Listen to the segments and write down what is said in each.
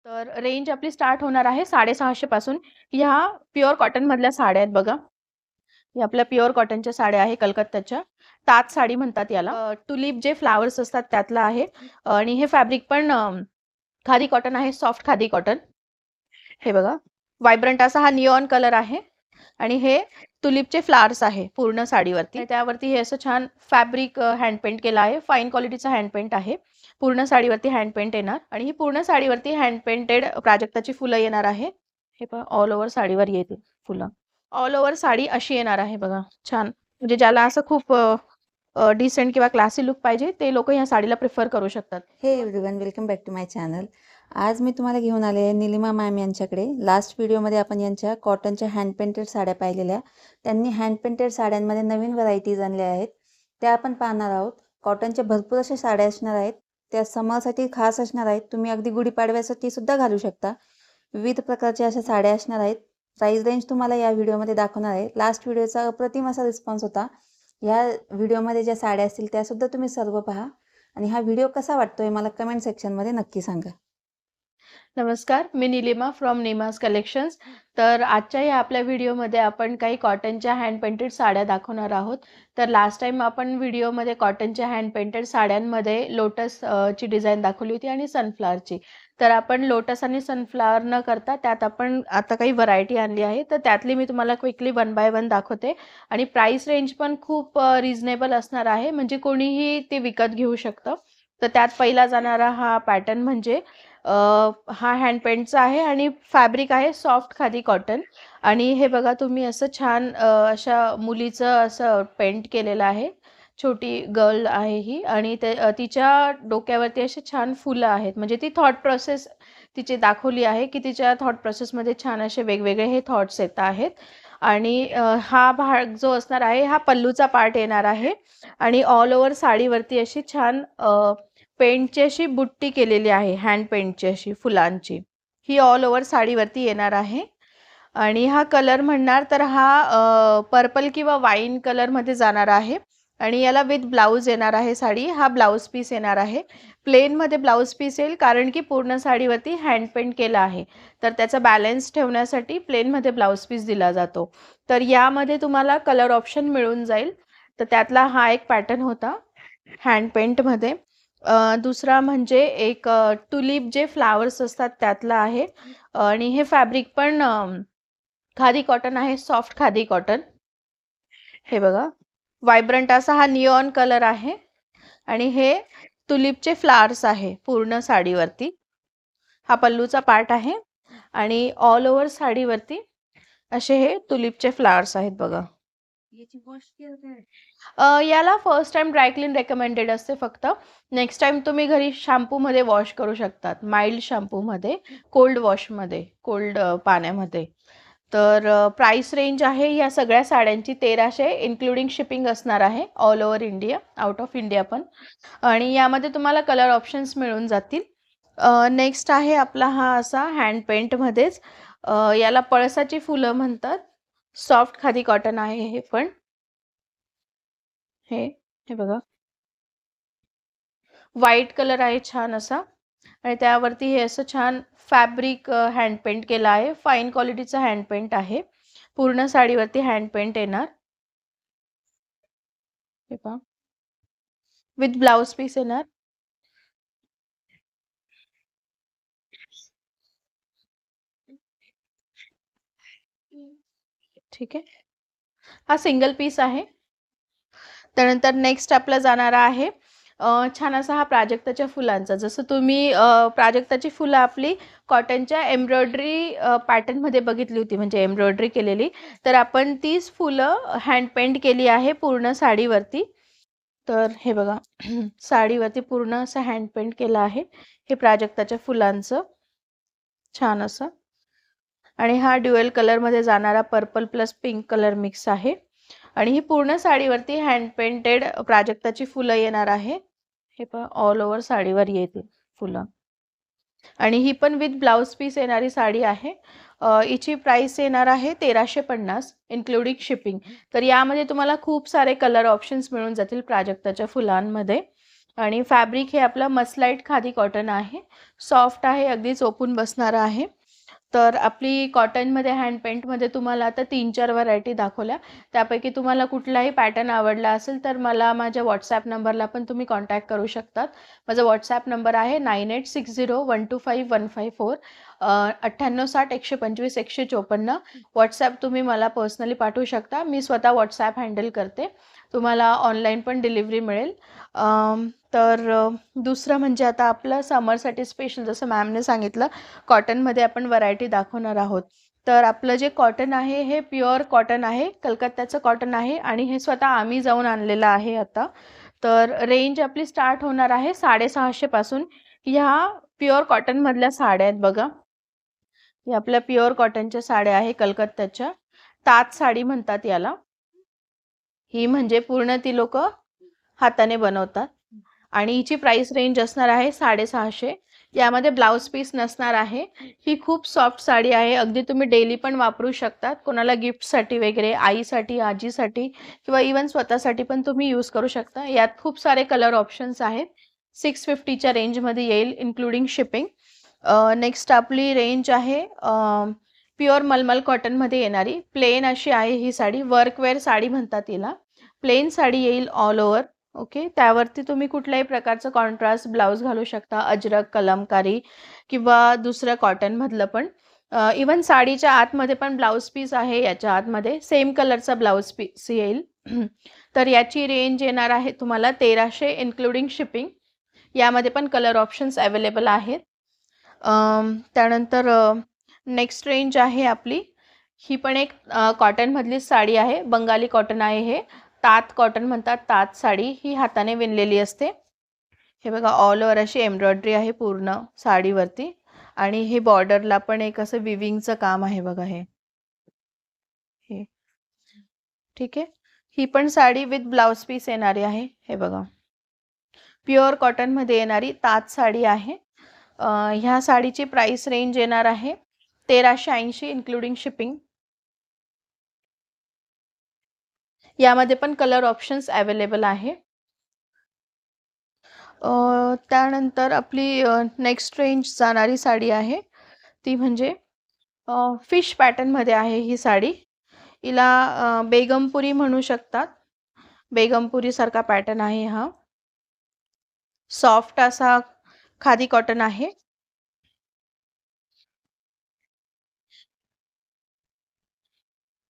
तर रेंज आपली स्टार्ट होणार आहे 650 पासून. ह्या प्युअर कॉटन मधल्या साड्या आहेत बघा. हे आपल्या प्युअर कॉटनच्या साड्या आहे कलकत्त्याच्या. ताज साडी म्हणतात याला. टुलिप जे फ्लावर्स असतात त्यातला आहे आणि हे फॅब्रिक पण खादी कॉटन आहे, सॉफ्ट खादी कॉटन. हे बघा, व्हायब्रंट असा हा निऑन कलर आहे आणि हे टुलिपचे फ्लावर्स आहे पूर्ण साडीवरती. त्यावरती हे असं छान फॅब्रिक हँड पेंट केलं आहे. फाईन क्वालिटीचा हँड पेंट आहे. पूर्ण साडीवरती हँड पेंट येणार आणि ही पूर्ण साडीवरती हँड पेंटेड प्राजक्ताची फुलं येणार आहे. हे पहा, ऑल ओव्हर साडीवर येतील फुलं. ऑल ओव्हर साडी अशी येणार आहे बघा, छान. म्हणजे ज्याला असं खूप डिसेंट किंवा क्लासी लुक पाहिजे ते लोक या साडीला प्रिफर करू शकतात. Hey everyone, welcome back to my channel. आज मी तुम्हाला घेऊन आले आहे निलिमा मॅम यांच्याकडे. लास्ट व्हिडिओमध्ये आपण यांच्या कॉटनच्या हँड पेंटेड साड्या पाहिलेल्या. त्यांनी हँड पेंटेड साड्यांमध्ये नवीन व्हरायटीज आणल्या आहेत, त्या आपण पाहणार आहोत. कॉटनच्या भरपूर अशा साड्या असणार आहेत, त्या समरसाठी खास असणार आहेत. तुम्ही अगदी गुढीपाडव्यासाठी सुद्धा घालू शकता. विविध प्रकारच्या अशा साड्या असणार आहेत. प्राइस रेंज तुम्हाला या व्हिडिओमध्ये दाखवणार आहे. लास्ट व्हिडिओचा अप्रतिम असा रिस्पॉन्स होता. या व्हिडिओमध्ये ज्या साड्या असतील त्यासुद्धा तुम्ही सर्व पहा आणि हा व्हिडिओ कसा वाटतोय मला कमेंट सेक्शनमध्ये नक्की सांगा. नमस्कार, मी निलिमा फ्रॉम निमास कलेक्शन्स. तर आजच्या या आपल्या व्हिडिओमध्ये आपण काही कॉटनच्या हँड पेंटेड साड्या दाखवणार आहोत. तर लास्ट टाइम आपण व्हिडिओमध्ये कॉटनच्या हँड पेंटेड साड्यांमध्ये लोटस ची डिझाईन दाखवली होती आणि सनफ्लॉवरची. तर आपण लोटस आणि सनफ्लॉवर न करता त्यात आपण आता काही व्हरायटी आणली आहे. तर त्यातली मी तुम्हाला क्विकली 1 बाय 1 दाखवते आणि प्राइस रेंज पण खूप रिझनेबल असणार आहे, म्हणजे कोणीही ते विकत घेऊ शकतं. तर त्यात पहिला जाणारा हा पॅटर्न म्हणजे हा हँड पेंटचा आहे आणि फॅब्रिक आहे सॉफ्ट खादी कॉटन. आणि हे बघा तुम्ही असं छान अशा मुलीचं असं पेंट केलेलं आहे. छोटी गर्ल आहे ही आणि तिच्या डोक्यावरती असे छान फुलं आहेत. म्हणजे ती थॉट प्रोसेस तिची दाखवली आहे की तिच्या थॉट प्रोसेसमध्ये छान असे वेगवेगळे हे थॉट्स येत आहेत. आणि हा भाग जो असणार आहे हा पल्लूचा पार्ट येणार आहे आणि ऑल ओव्हर साडीवरती अशी छान पेंटची अशी बुट्टी केलेली आहे, हँड पेंटची अशी फुलांची. ही ऑल ओव्हर साडीवरती येणार आहे आणि हा कलर म्हणणार तर हा पर्पल किंवा वाईन कलरमध्ये जाणार आहे आणि याला विथ ब्लाऊज येणार आहे साडी. हा ब्लाऊज पीस येणार आहे. प्लेनमध्ये ब्लाऊज पीस येईल कारण की पूर्ण साडीवरती हँड पेंट केला आहे. तर त्याचा बॅलन्स ठेवण्यासाठी प्लेनमध्ये ब्लाऊज पीस दिला जातो. तर यामध्ये तुम्हाला कलर ऑप्शन मिळून जाईल. तर त्यातला हा एक पॅटर्न होता हँड पेंटमध्ये. दुसरा म्हणजे एक टुलिप जे फ्लावर्स असतात त्यातला आहे आणि हे फॅब्रिक पण खादी कॉटन आहे, सॉफ्ट खादी कॉटन. हे बघा, व्हायब्रंट असा हा निऑन कलर आहे आणि हे टुलिपचे फ्लावर्स आहे पूर्ण साडीवरती. हा पल्लूचा पार्ट आहे आणि ऑल ओव्हर साडीवरती असे हे टुलिपचे फ्लावर्स आहेत बघा. याला first time dry clean recommended असते फक्त. नेक्स्ट टाइम तुम्ही घरी शॅम्पूमध्ये वॉश करू शकतात, माइल्ड शॅम्पूमध्ये, कोल्ड वॉशमध्ये, कोल्ड पाण्यामध्ये. तर प्राइस रेंज आहे या सगळ्या साड्यांची 1300 इन्क्लुडिंग शिपिंग असणार आहे all over India, out of India पण. आणि यामध्ये तुम्हाला कलर ऑप्शन्स मिळून जातील. नेक्स्ट आहे आपला हा असा हँड पेंटमध्येच, याला पळसाची फुलं म्हणतात. सॉफ्ट खादी कॉटन आहे हे पण. हे बघा, व्हाईट कलर आहे छान असा आणि त्यावरती हे असं छान फॅब्रिक हँड पेंट केलं आहे. फाईन क्वालिटीचा हँड पेंट आहे. पूर्ण साडीवरती हँड पेंट येणार. हे पहा, विथ ब्लाउज पीस येणार. ठीक आहे, हा सिंगल पीस आहे. त्यानंतर नेक्स्ट आपला जाणारा आहे छान असा हा प्राजक्ताच्या फुलांचा. जसं तुम्ही प्राजक्ताची फुलं आपली कॉटनच्या एम्ब्रॉयडरी पॅटर्नमध्ये बघितली होती, म्हणजे एम्ब्रॉयडरी केलेली. तर आपण तीच फुलं हँड पेंट केली आहे पूर्ण साडीवरती. तर हे बघा, साडीवरती पूर्ण असं हँड पेंट केलं आहे हे प्राजक्ताच्या फुलांचं, छान असं. आणि हा ड्युएल कलरमध्ये जाणारा purple plus pink colour mix आहे आणि ही पूर्ण साडीवरती हँड पेंटेड प्राजक्ताची फुलं येणार आहे. हे पहा, ऑल ओव्हर साडीवर येतील फुलं आणि ही पण विथ ब्लाऊज पीस येणारी साडी आहे. हिची प्राइस येणार आहे 1350 इन्क्लुडिंग शिपिंग. तर यामध्ये तुम्हाला खूप सारे कलर ऑप्शन्स मिळून जातील प्राजक्ताच्या फुलांमध्ये. आणि फॅब्रिक हे आपलं मसलाइट खादी कॉटन आहे. सॉफ्ट आहे, अगदी चोपून बसणारं आहे. तर आपली कॉटनमध्ये हँड पेंटमध्ये तुम्हाला आता 3-4 व्हरायटी दाखवल्या. त्यापैकी तुम्हाला कुठलाही पॅटर्न आवडला असेल तर मला माझ्या व्हॉट्सॲप नंबरला पण तुम्ही कॉन्टॅक्ट करू शकतात. माझा व्हॉट्सॲप नंबर आहे 9860125154. 9860125154. व्हॉट्सॲप तुम्ही मला पर्सनली पाठवू शकता. मी स्वतः व्हॉट्सॲप हँडल करते. तुम्हाला ऑनलाईन पण डिलिव्हरी मिळेल. दुसरं म्हणजे आता आपलं समरसाठी स्पेशल जसं मॅमने सांगितलं कॉटनमध्ये आपण व्हरायटी दाखवणार आहोत. तर आपलं जे कॉटन आहे हे प्युअर कॉटन आहे, कलकत्त्याचं कॉटन आहे आणि हे स्वतः आम्ही जाऊन आणलेलं आहे आता. तर रेंज आपली स्टार्ट होणार आहे 650 पासून. ह्या प्युअर कॉटनमधल्या साड्या आहेत बघा. या आपल्या प्युअर कॉटनच्या साड्या आहे कलकत्त्याच्या. ताज साडी म्हणतात याला. ही म्हणजे पूर्ण ती लोक हाताने बनवतात आणि हिची प्राइस रेंज असणार आहे 650. यामध्ये ब्लाउज पीस नसणार आहे. ही खूप सॉफ्ट साडी आहे, अगदी तुम्ही डेली पण वापरू शकतात. कोणाला गिफ्टसाठी वगैरे, आईसाठी, आजीसाठी किंवा इवन स्वतःसाठी पण तुम्ही यूज करू शकता. यात खूप सारे कलर ऑप्शन्स आहेत. 650च्या रेंजमध्ये येईल इन्क्लुडिंग शिपिंग. नेक्स्ट आपली रेंज आहे प्युअर मलमल कॉटनमध्ये येणारी प्लेन अशी आहे ही साडी. वर्कवेअर साडी म्हणतात तिला. प्लेन साडी येईल ऑल ओव्हर. ओके, त्यावरती तुम्ही कुठल्याही प्रकारचं कॉन्ट्रास्ट ब्लाऊज घालू शकता, अजरक, कलमकारी किंवा दुसरं कॉटनमधलं पण. इवन साडीच्या आतमध्ये पण ब्लाऊज पीस आहे, याच्या आतमध्ये सेम कलरचा ब्लाऊज पीस येईल. तर याची रेंज येणार आहे तुम्हाला 1300 इन्क्लुडिंग शिपिंग. यामध्ये पण कलर ऑप्शन्स अवेलेबल आहेत. त्यानंतर नेक्स्ट रेंज आहे आपली. ही पण एक कॉटनमधलीच साडी आहे, बंगाली कॉटन आहे हे. तात कॉटन म्हणतात, तात साडी. ही हाताने विणलेली असते. हे बघा ऑल ओव्हर अशी एम्ब्रॉयडरी आहे पूर्ण साडीवरती आणि हे बॉर्डरला पण एक असं विविंगचं काम आहे बघा हे. ठीक आहे. ही पण साडी विथ ब्लाउज पीस येणारी आहे. हे बघा प्युअर कॉटनमध्ये येणारी तात साडी आहे. ह्या साडीची प्राइस रेंज येणार आहे 1380 इन्क्लुडिंग शिपिंग. यामध्ये पण कलर ऑप्शन्स अवेलेबल आहे. त्यानंतर आपली नेक्स्ट रेंज जाणारी साडी आहे ती म्हणजे फिश पॅटर्नमध्ये आहे ही साडी. हिला बेगमपुरी म्हणू शकतात. बेगमपुरीसारखा पॅटर्न आहे हा. सॉफ्ट असा खादी कॉटन आहे.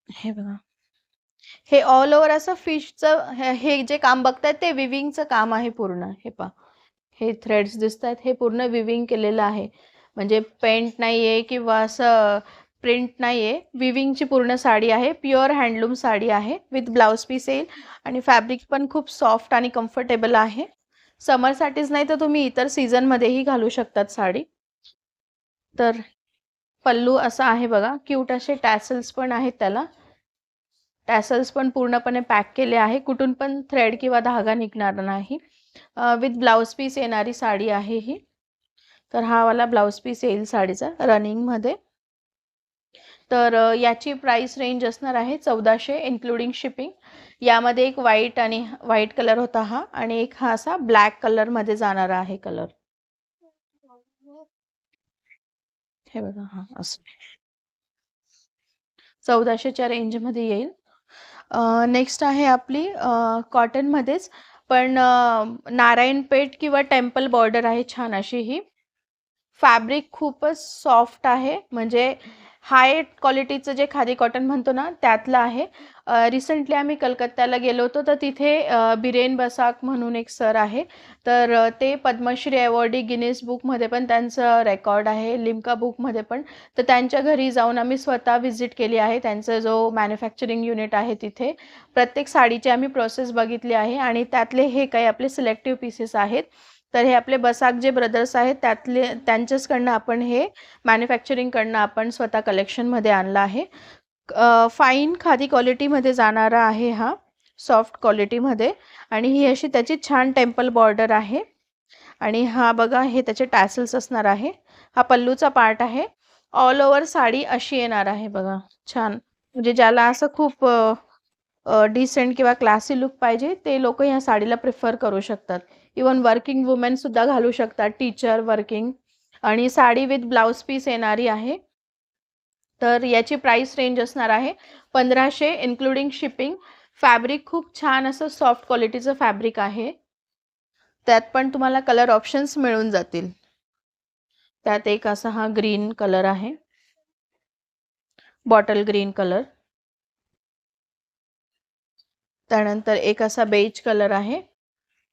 हे बघा, हे ऑल ओव्हर असं फिशचं हे जे काम बघतायत ते विविंगचं काम आहे पूर्ण. हे पहा, हे थ्रेड्स दिसत आहेत, हे पूर्ण विविंग केलेलं आहे. म्हणजे पेंट नाही आहे किंवा असं प्रिंट नाही आहे. विविंगची पूर्ण साडी आहे. प्युअर हँडलूम साडी आहे विथ ब्लाऊज पीस येईल आणि फॅब्रिक पण खूप सॉफ्ट आणि कम्फर्टेबल आहे. समरसाठीच नाही तर तुम्ही इतर सीझनमध्येही घालू शकतात साडी. तर पल्लू असा आहे बघा, क्यूट असे टॅसल्स पण आहेत त्याला. टॅसल्स पण पूर्णपणे पॅक केले आहे, कुठून पण थ्रेड किंवा धागा निघणार नाही. विथ ब्लाऊज पीस येणारी साडी आहे ही. तर हा वाला ब्लाऊज पीस येईल साडीचा रनिंगमध्ये. तर याची प्राइस रेंज असणार आहे 1400 इन्क्लुडिंग शिपिंग. यामध्ये एक व्हाईट कलर होता हा आणि एक हा असा ब्लॅक कलरमध्ये जाणारा आहे कलर. हे बघा, हा असं 1400च्या रेंजमध्ये येईल. नेक्स्ट आहे आपली कॉटनमध्येच पण नारायणपेठ किंवा टेम्पल बॉर्डर आहे छान अशी ही. फॅब्रिक खूपच सॉफ्ट आहे, म्हणजे हाय क्वालिटीचं जे खादी कॉटन म्हणतो ना त्यातलं आहे. रिसेंटली आम्ही कलकत्त्याला गेलो होतो तर तिथे बिरेन बसाक म्हणून एक सर आहे. तर ते पद्मश्री अवॉर्डी, गिनीज बुकमध्ये पण त्यांचं रेकॉर्ड आहे, लिम्का बुकमध्ये पण. तर त्यांच्या घरी जाऊन आम्ही स्वतः व्हिजिट केली आहे. त्यांचं जो मॅन्युफॅक्चरिंग युनिट आहे तिथे प्रत्येक साडीची आम्ही प्रोसेस बघितली आहे आणि त्यातले हे काही आपले सिलेक्टिव्ह पीसेस आहेत. तर हे आपले बसाक जे ब्रदर्स आहेत त्यांच्याचकडनं आपण हे मॅन्युफॅक्चरिंगकडनं आपण स्वतः कलेक्शनमध्ये आणलं आहे. फाईन खादी क्वालिटीमध्ये जाणारा आहे हा, सॉफ्ट क्वालिटीमध्ये. आणि ही अशी त्याची छान टेम्पल बॉर्डर आहे आणि हा बघा हे त्याचे टॅसल्स असणार आहे. हा पल्लूचा पार्ट आहे. ऑल ओव्हर साडी अशी येणार आहे बघा, छान. म्हणजे ज्याला असं खूप डिसेंट किंवा क्लासी लुक पाहिजे ते लोक ह्या साडीला प्रिफर करू शकतात. इवन वर्किंग वुमेनसुद्धा घालू शकतात, टीचर, वर्किंग. आणि साडी विथ ब्लाउज पीस येणारी आहे. तर याची प्राइस रेंज असणार आहे 1500 इन्क्लुडिंग शिपिंग. फॅब्रिक खूप छान असं सॉफ्ट क्वालिटीचं फॅब्रिक आहे. त्यात पण तुम्हाला कलर ऑप्शन्स मिळून जातील. त्यात एक असा हा ग्रीन कलर आहे, बॉटल ग्रीन कलर. त्यानंतर एक असा बेज कलर आहे,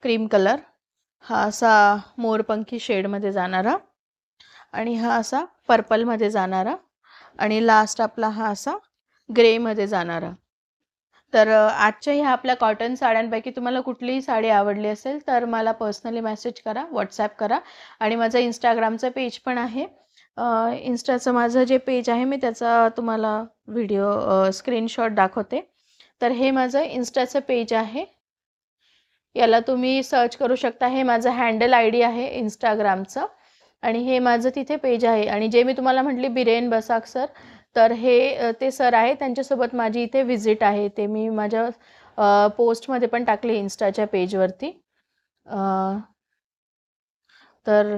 क्रीम कलर. हा असा मोरपंखी शेडमध्ये जाणारा, आणि हा असा पर्पलमध्ये जाणारा, आणि लास्ट आपला हा असा ग्रेमध्ये जाणारा. तर आजच्या ह्या आपल्या कॉटन साड्यांपैकी तुम्हाला कुठलीही साडी आवडली असेल तर मला पर्सनली मेसेज करा, व्हॉट्सॲप करा. आणि माझं इंस्टाग्रामचं पेज पण आहे. इन्स्टाचं माझं जे पेज आहे मी त्याचा तुम्हाला व्हिडिओ स्क्रीनशॉट दाखवते. तर हे माझं इन्स्टाचं पेज आहे, याला तुम्ही सर्च करू शकता. हे माझं हँडल आय डी आहे इंस्टाग्रामचं, आणि हे माझं तिथे पेज आहे. आणि जे मी तुम्हाला म्हटली बिरेन बसाक सर, तर हे ते सर आहे, त्यांच्यासोबत माझी इथे व्हिजिट आहे. ते मी माझ्या पोस्टमध्ये पण टाकले इन्स्टाच्या पेजवरती. तर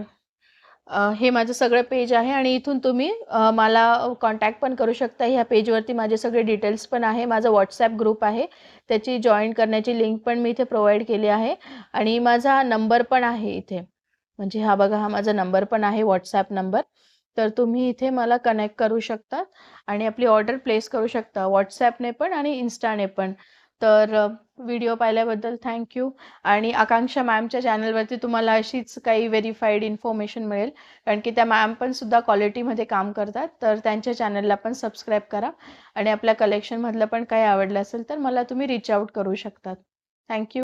हे माझं सगळं पेज आहे, आणि इथून तुम्ही मला कॉन्टॅक्ट पण करू शकता. ह्या पेजवरती माझे सगळे डिटेल्स पण आहे. माझा व्हॉट्सॲप ग्रुप आहे, त्याची जॉईन करण्याची लिंक पण मी इथे प्रोव्हाइड केली आहे. आणि माझा नंबर पण आहे इथे, म्हणजे हा बघा, हा माझा नंबर पण आहे, व्हॉट्सॲप नंबर. तर तुम्ही इथे मला कनेक्ट करू शकता आणि आपली ऑर्डर प्लेस करू शकता, व्हॉट्सॲपने पण आणि इन्स्टाने पण. तर व्हिडिओ पाहिल्याबद्दल थँक्यू. आणि आकांक्षा मॅमच्या चॅनलवरती तुम्हाला अशीच काही व्हेरीफाईड इन्फॉर्मेशन मिळेल, कारण की त्या मॅम पण सुद्धा क्वालिटीमध्ये काम करतात. तर त्यांच्या चॅनलला पण सबस्क्राईब करा. आणि आपल्या कलेक्शनमधलं पण काही आवडलं असेल तर मला तुम्ही रीच आउट करू शकतात. थँक्यू.